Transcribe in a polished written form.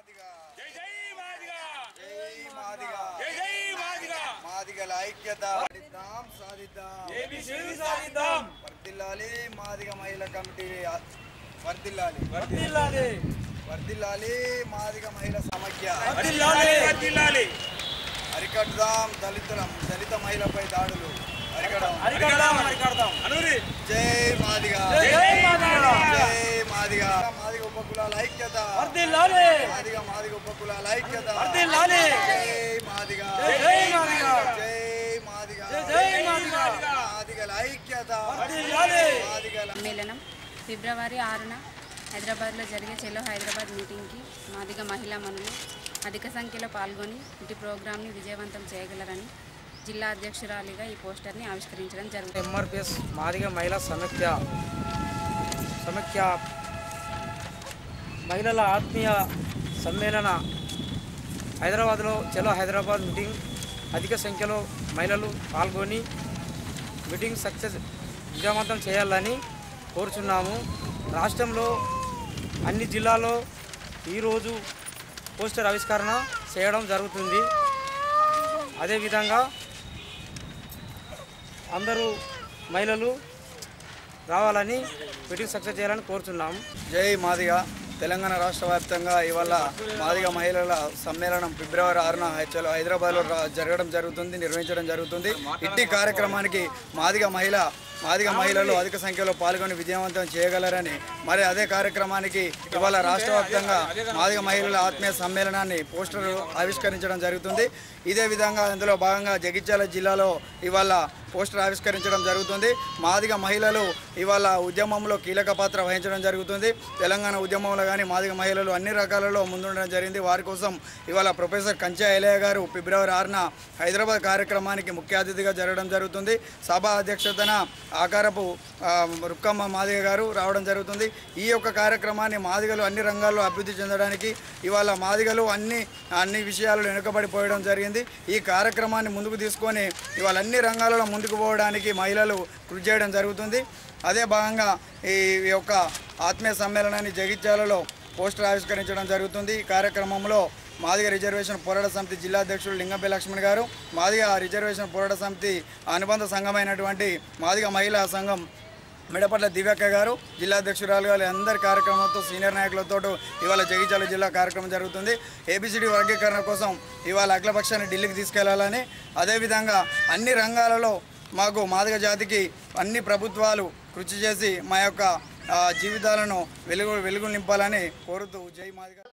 మాదిగా జై జై మాదిగా జై మాదిగా జై జై మాదిగా మాదిగల ఐక్యత సాధిద్దాం ఏబీసీడీ సాధిద్దాం వర్ధిల్లాలి మాదిగ మహిళా కమిటీ వర్ధిల్లాలి వర్ధిల్లాలి వర్ధిల్లాలి మాదిగ మహిళా సమైక్య వర్ధిల్లాలి వర్ధిల్లాలి అరికడదాం దళిత మహిళపై దాడులు అరికడదాం అనూరి జై మాదిగా జై మాదిగా జై మాదిగా మాదిగ ఉపకులాల ఐక్యత వర్ధిల్లాలి మాదిగ ఉపకులాల ఐక్యత వర్ధిల్లాలి జై మాదిగా జై మాదిగా జై మాదిగా జై మాదిగా మాదిగల ఐక్యత వర్ధిల్లాలి మాదిగల సమ్మేళనం ఫిబ్రవరి 6న హైదరాబాద్లో జరిగే చెలో హైదరాబాద్ మీటింగ్కి మాదిగ మహిళా మనులు అధిక సంఖ్యలో పాల్గొని ఇటు ప్రోగ్రాంని విజయవంతం చేయగలరని జిల్లా అధ్యక్షురాలిగా ఈ పోస్టర్ని ఆవిష్కరించడం జరుగుతుంది. ఎంఆర్పిఎస్ మాదిగ మహిళా సమైక్య మహిళల ఆత్మీయ సమ్మేళన హైదరాబాద్లో చలో హైదరాబాద్ మీటింగ్ అధిక సంఖ్యలో మహిళలు పాల్గొని మీటింగ్ సక్సెస్ విజయవంతం చేయాలని కోరుచున్నాము. రాష్ట్రంలో అన్ని జిల్లాల్లో ఈరోజు పోస్టర్ ఆవిష్కరణ చేయడం జరుగుతుంది. అదేవిధంగా అందరూ మహిళలు రావాలని మీటింగ్ సక్సెస్ చేయాలని కోరుతున్నాము. జై మాదిగా తెలంగాణ రాష్ట్ర వ్యాప్తంగా ఇవాళ మాదిగ మహిళల సమ్మేళనం ఫిబ్రవరి 6న హైదరాబాద్లో నిర్వహించడం జరుగుతుంది. ఇట్టి కార్యక్రమానికి మాదిగ మహిళలు అధిక సంఖ్యలో పాల్గొని విజయవంతం చేయగలరని మరి అదే కార్యక్రమానికి ఇవాళ రాష్ట్ర వ్యాప్తంగా మాదిగ మహిళల ఆత్మీయ సమ్మేళనాన్ని పోస్టర్ ఆవిష్కరించడం జరుగుతుంది. ఇదే విధంగా ఇందులో భాగంగా జగిత్యాల జిల్లాలో ఇవాళ పోస్టర్ ఆవిష్కరించడం జరుగుతుంది. మాదిగ మహిళలు ఇవాళ ఉద్యమంలో కీలక పాత్ర వహించడం జరుగుతుంది. తెలంగాణ ఉద్యమంలో కానీ మాదిగ మహిళలు అన్ని రకాలలో ముందుండడం జరిగింది. వారి కోసం ఇవాళ ప్రొఫెసర్ కంచె ఐలయ్య గారు ఫిబ్రవరి 6న హైదరాబాద్ కార్యక్రమానికి ముఖ్య అతిథిగా జరగడం జరుగుతుంది. సభ అధ్యక్షతన ఆకారపు రుక్కమ్మ మాదిగ గారు రావడం జరుగుతుంది. ఈ యొక్క కార్యక్రమాన్ని మాదిగలు అన్ని రంగాల్లో అభివృద్ధి చెందడానికి ఇవాళ మాదిగలు అన్ని విషయాల్లో వెనుకబడిపోవడం జరిగింది. ఈ కార్యక్రమాన్ని ముందుకు తీసుకొని ఇవాళ అన్ని రంగాలలో ముందుకు పోవడానికి మహిళలు కృషి చేయడం జరుగుతుంది. అదే భాగంగా ఈ యొక్క ఆత్మీయ సమ్మేళనాన్ని జగిత్యాలలో పోస్టర్ ఆవిష్కరించడం జరుగుతుంది. ఈ కార్యక్రమంలో మాదిగ రిజర్వేషన్ పోరాట సమితి జిల్లా అధ్యక్షుడు లింగంపల్లి లక్ష్మణ్ గారు, మాదిగ రిజర్వేషన్ పోరాట సమితి అనుబంధ సంఘమైనటువంటి మాదిగ మహిళా సంఘం మెడపట్ల దివ్యక్క గారు, జిల్లా అధ్యక్షురాలు గారు అందరి కార్యక్రమంతో సీనియర్ నాయకులతో ఇవాళ జగిత్యాల జిల్లా కార్యక్రమం జరుగుతుంది. ఏబిసిడి వర్గీకరణ కోసం ఇవాళ అఖిలపక్షాన్ని ఢిల్లీకి తీసుకెళ్లాలని, అదేవిధంగా అన్ని రంగాలలో మాకు మాదిగ జాతికి అన్ని ప్రభుత్వాలు కృషి చేసి మా యొక్క జీవితాలను వెలుగు నింపాలని కోరుతూ జై మాదిగ.